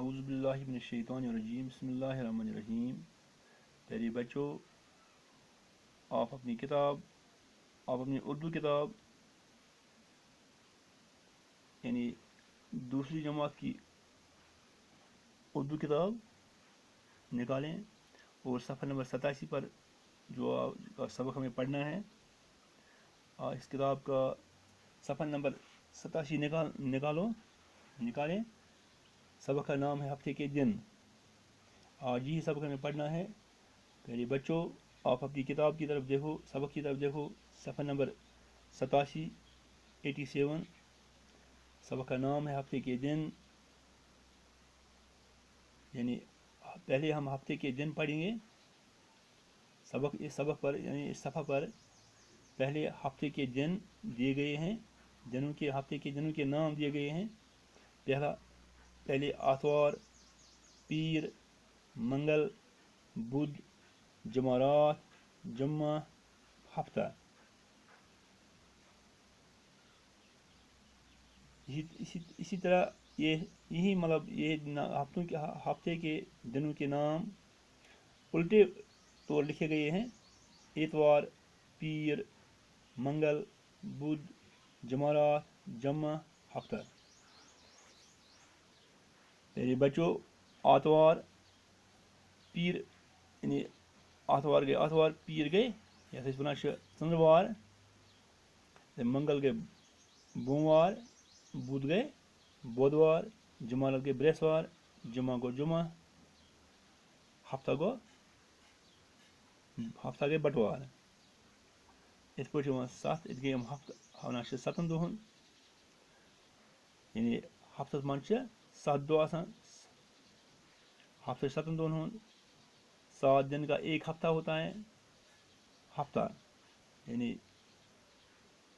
اعوذ باللہ من الشیطان الرجیم بسم اللہ الرحمن الرحیم. پیارے بچوں، آپ اپنی اردو کتاب یعنی دوسری جماعت کی اردو کتاب نکالیں اور صفحہ نمبر 87 پر جو سبق ہمیں پڑھنا ہے، اس کتاب کا صفحہ نمبر 87 نکالیں. سبق کا نام ہے ہفتے کے دن. آج یہی سبق ہمیں پڑھنا ہے. پیارے بچوں، آپ اپنی کتاب کی طرف دیکھو، سبق کی طرف دیکھو، صفحہ نمبر 87. سبق کا نام ہے ہفتے کے دن. یعنی پہلے ہم ہفتے کے دن پڑھیں گے. اس سبق پر یعنی اس صفحہ پر پہلے ہفتے کے دن دیے گئے ہیں. ہفتے کے دنوں کے نام دیے گئے ہیں. پہلے آتوار، پیر، منگل، بدھ، جمعرات، جمعہ، ہفتہ. اسی طرح یہی مطلب یہ ہفتے کے دنوں کے نام الٹے طور لکھے گئے ہیں. اتوار، پیر، منگل، بدھ، جمعرات، جمعہ، ہفتہ. میرے بچوں، آتوار، پیر یعنی آتوار پیر گئے یتھ أسۍ ونان چھِ ژٔنٛدٕروار، منگل گئے بوموار، بدھ گئے بودوار، جمعرات گئے برٛٮ۪سوار، جمعہ گوٚو جمعہ، ہفتہ گئے بٹوار. یِتھ پٲٹھۍ یِوان 7 ییٚتہِ گٔے یِم ہفتہٕ وَنان چھِ 7 دۄہن. یعنی ہفتس منٛز چھِ 7 دۄہ آسان. ہفتہ 7 دۄہن ہُنٛد. 7 دن کا ایک ہفتہ ہوتا ہے. ہفتہ یعنی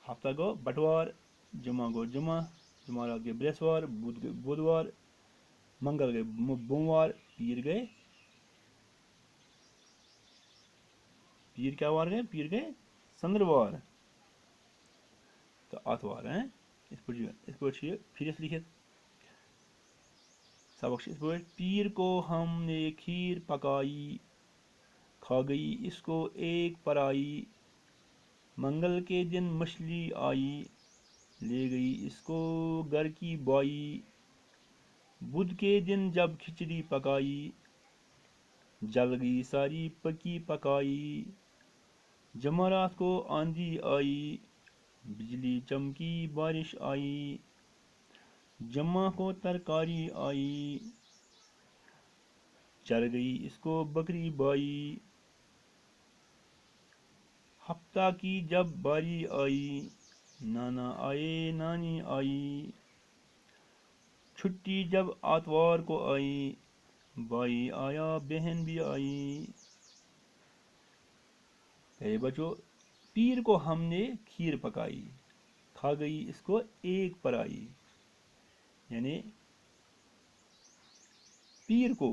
ہفتہ گوٚو بٹوار، جمعہ گوٚو جمعہ، جمعرات گئے برٛٮ۪سوار، بدھ گئے بودوار، منگل گئے بوموار، پیر کیا وار گئے؟ پیر گئے ژٔنٛدٕروار تہٕ آتوار. یِتھ پٲٹھۍ چھُ یہِ پھِرِتھ لیکھِتھ. سبق چھُ یِتھ پٲٹھۍ: پیر کو ہم نے کھیر پکائی، کھا گئی اس کو ایک پرائی. منگل کے دن مچھلی آئی، لے گئی اس کو گھر کی بائی. بدھ کے دن جب کھچڑی پکائی، جل گئی ساری پکی پکائی. جمعرات کو آندھی آئی، بجلی چمکی بارش آئی. جمعہ کو ترکاری آئی، چر گئی اس کو بکری بائی. ہفتہ کی جب باری آئی، نانا آئے نانی آئی. چھٹی جب آتوار کو آئی، بھائی آیا بہن بھی آئی. اے بچوں، پیر کو ہم نے کھیر پکائی، کھا گئی اس کو ایک پرائی. یعنی پیر کو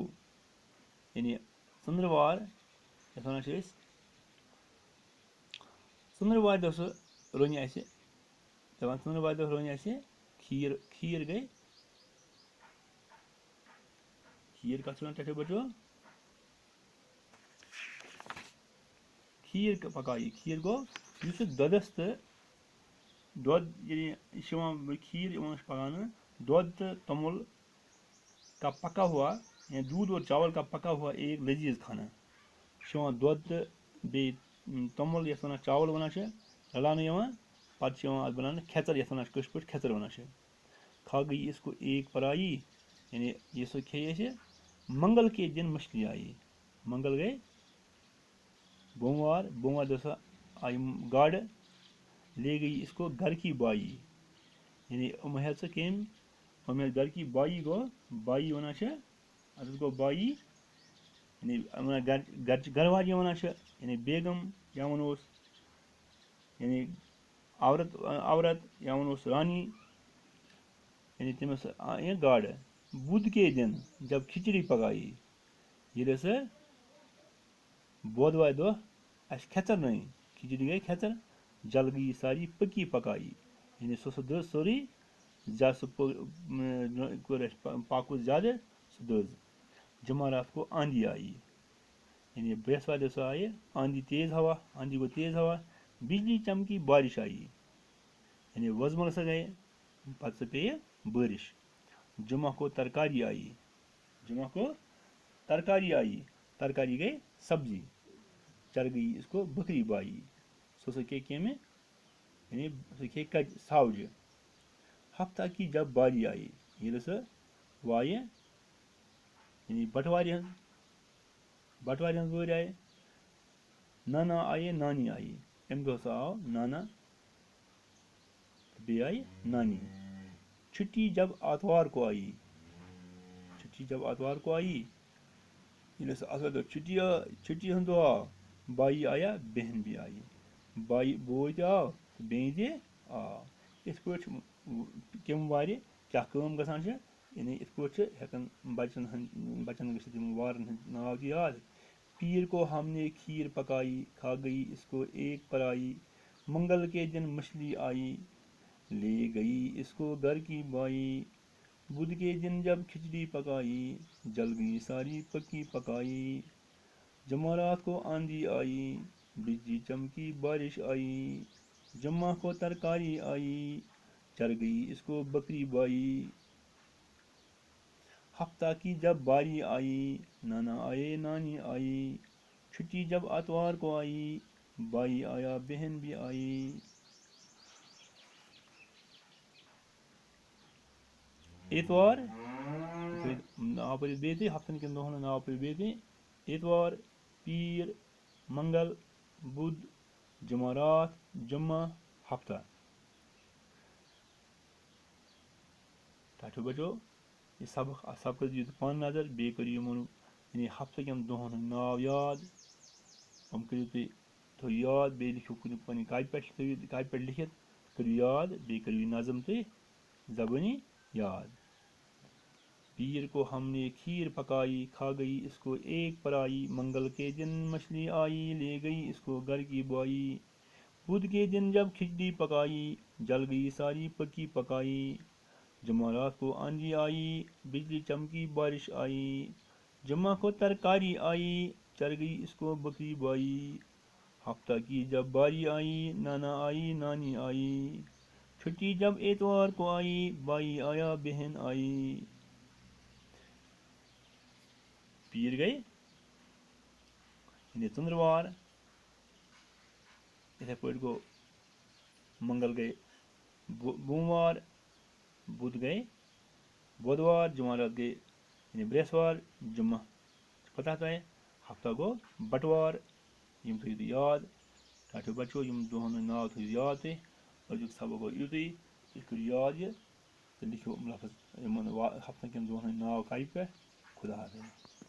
یعنی ژٔنٛدٕروار یَتھ وَنان چھِ أسۍ ژٔنٛدٕروارِ دۄہ سُہ رٔنۍ اَسہِ دَپان ژٔنٛدٕروارِ دۄہ رٔنۍ اَسہِ کھیٖر گٔے. کھیٖر کَتھ چھِ وَنان ٹھیٖک بچو؟ کھیٖر پکایی. کھیٖر گوٚو یُس یہِ دۄدَس تہٕ دۄد ییٚلہِ یہِ چھِ یِوان کھیٖر یِوان چھِ پکاونہٕ دۄد تہٕ توٚمُل کا پکا ہوا یا دودھ اور چاول کا پکا ہوا ایک لذیذ کھانا. چھُ یِوان دۄد تہٕ بیٚیہِ توٚمُل یَتھ وَنان چاول وَنان چھِ رلاونہٕ یِوان. پَتہٕ چھِ یِوان اَتھ بَناونہٕ کھٮ۪ژر یَتھ وَنان چھِ کٲشِر پٲٹھۍ کھٮ۪ژر وَنان چھِ. کھا گئی اس کو ایک پرائی یعنی یہِ سُہ کھیٚیہِ اَسہِ. منگل کے دن مچھلی آئی. منگل گٔے بوموار دۄہ سا آیہِ گاڈٕ. لے گئی اس کو گھر کی بائی. یعنی یِم ہٮ۪ژٕ کٔمۍ؟ یِم ہٮ۪ژٕ گھر کی بائی. گوٚو بائی وَنان چھِ اَتٮ۪تھ گوٚو بائی یعنی وَنان گرچہِ گھر واجیٚنۍ وَنان چھِ یعنی بیگم یا وَنوس یعنی عورت یا وَنوس رانی. یعنی تٔمِس أنۍ گاڈٕ. بدھ کے دن جب کھچڑی پکائی. ییٚلہِ سۄ بودوارِ دۄہ اَسہِ کھٮ۪ژر رٔنۍ، کھچڑی گٔے کھٮ۪ژر. جل گئی ساری پکی پکائی. یعنی سۄ دٔز سٲرٕے زیادٕ سُہ کوٚر اَسہِ پاکُس زیادٕ دٔز جمعرات کو آندھی آئی یعنی برٛٮ۪سوارِ دۄہ سۄ آیہِ آندھی تیز ہوا آندھی گوٚو تیز ہوا بجلی چمکی بارش آئی یعنی وۄزمَل سۄ گٔیے پتہٕ سۄ پیٚیہِ بٲرِش جمعہ کو ترکاری آئی جمعہ کو ترکاری آئی ترکاری گئی سبزی چر گئی اس کو بکری بائی سو کھیے کیمہِ یعنی سُہ کھیے کَچہِ ساوجہِ ہفتہ کی جب باری آئی ییٚلہِ سۄ وایہِ یعنی بٹوارِ ہٕنٛز وٲرۍ آیہِ نانا آیے نانی آیہِ اَمہِ دۄہ ہسا آو نانا بیٚیہِ آیہِ نانی چھُٹی جب آتوار کو آئی چھُٹی جب آتوار کو آئی ییٚلہِ ہسا آتھوارِ دۄہ چھُٹی ہُنٛد دۄہ آو بائی آیا بہن بھی آئی بائی بوے تہِ آو تہٕ بیٚنہِ تہِ آو یِتھ پٲٹھۍ چھِ کَمہِ وارِ کیٛاہ کٲم گژھان چھِ یعنی یِتھ پٲٹھۍ چھِ ہٮ۪کان بچن گٔژھِتھ یِم وارن ہٕنٛدۍ ناو تہِ یاد پیٖر کو ہم نے کھیٖر پکائی کھا گئی اس کو ایک پرائی منگل کے دن مچھلی آئی لے گئی اس کو گھر کی بائی بدھ کے دن جب کھچڑی پکائی جل گئی ساری پکی پکائی جمعرات کو آندھی آئی بجلی چمکی بارش آئی جمعہ کو ترکاری آئی چر گئی اس کو بکری بائی ہفتہ کی جب باری آئی نانا آئے نانی آئی چھٹی جب آتوار کو آئی بائی آیا بہن بھی آئی اتوار ناو پٔرِتھ بیٚیہِ تہِ ہفتن کٮ۪ن دۄہن ہُنٛد ناو پٔرِتھ بیٚیہِ تہِ اتوار پیٖر منگل بدھ جمعرات جمعہ ہفتہ ٹھاٹھو بچو یہ سبق اتھ سبقس دِیِو تُہۍ پانہٕ نظر بیٚیہِ کٔرِو یِمن یعنی ہفتہٕ کٮ۪ن دۄہن ہُنٛد ناو یاد یِم کٔرِو تُہۍ تھٲیِو یاد بیٚیہِ لیکھِو کُنہِ پنٕنہِ کاپہِ پٮ۪ٹھ تھٲیِو کاپہِ پٮ۪ٹھ لیکھِتھ کٔرِو یاد بیٚیہِ کٔرِو یہِ نظم تُہۍ زبٲنی یاد پیر کو ہم نے کھیر پکائی کھا گئی اس کو ایک پرائی منگل کے دن مچھلی آئی لے گئی اس کو گھر کی بائی بدھ کے دن جب کھچڑی پکائی جل گئی ساری پکی پکائی جمعرات کو آندھی آئی بجلی چمکی بارش آئی جمعہ کو ترکاری آئی چر گئی اس کو بکری بائی ہفتہ کی جب باری آئی نانا آئی نانی آئی چھٹی جب اتوار کو آئی بائی آیا بہن آئی پیر گئی یعنی ژٔنٛدٕروار یِتھے پٲٹھۍ گوٚو منگل گٔے بوموار بدھ گٔے بۄدوار جمعرات گٔے یعنی برٛٮ۪سوار جمعہ پتہ تۄہہِ ہفتہ گوٚو بٹوار یِم تھٲیِو تُہۍ یاد ٹھاٹھو بچو یِم دۄہن ہٕنٛدۍ ناو تھٲیِو یاد تُہۍ أزیُک سبق گوٚو یُتُے تُہۍ کٔرِو یاد یہِ تہٕ لیکھِو لفظ یِمن ہفتن کٮ۪ن دۄہن ہٕنٛدۍ ناو کاپہِ پٮ۪ٹھ خدا حافظ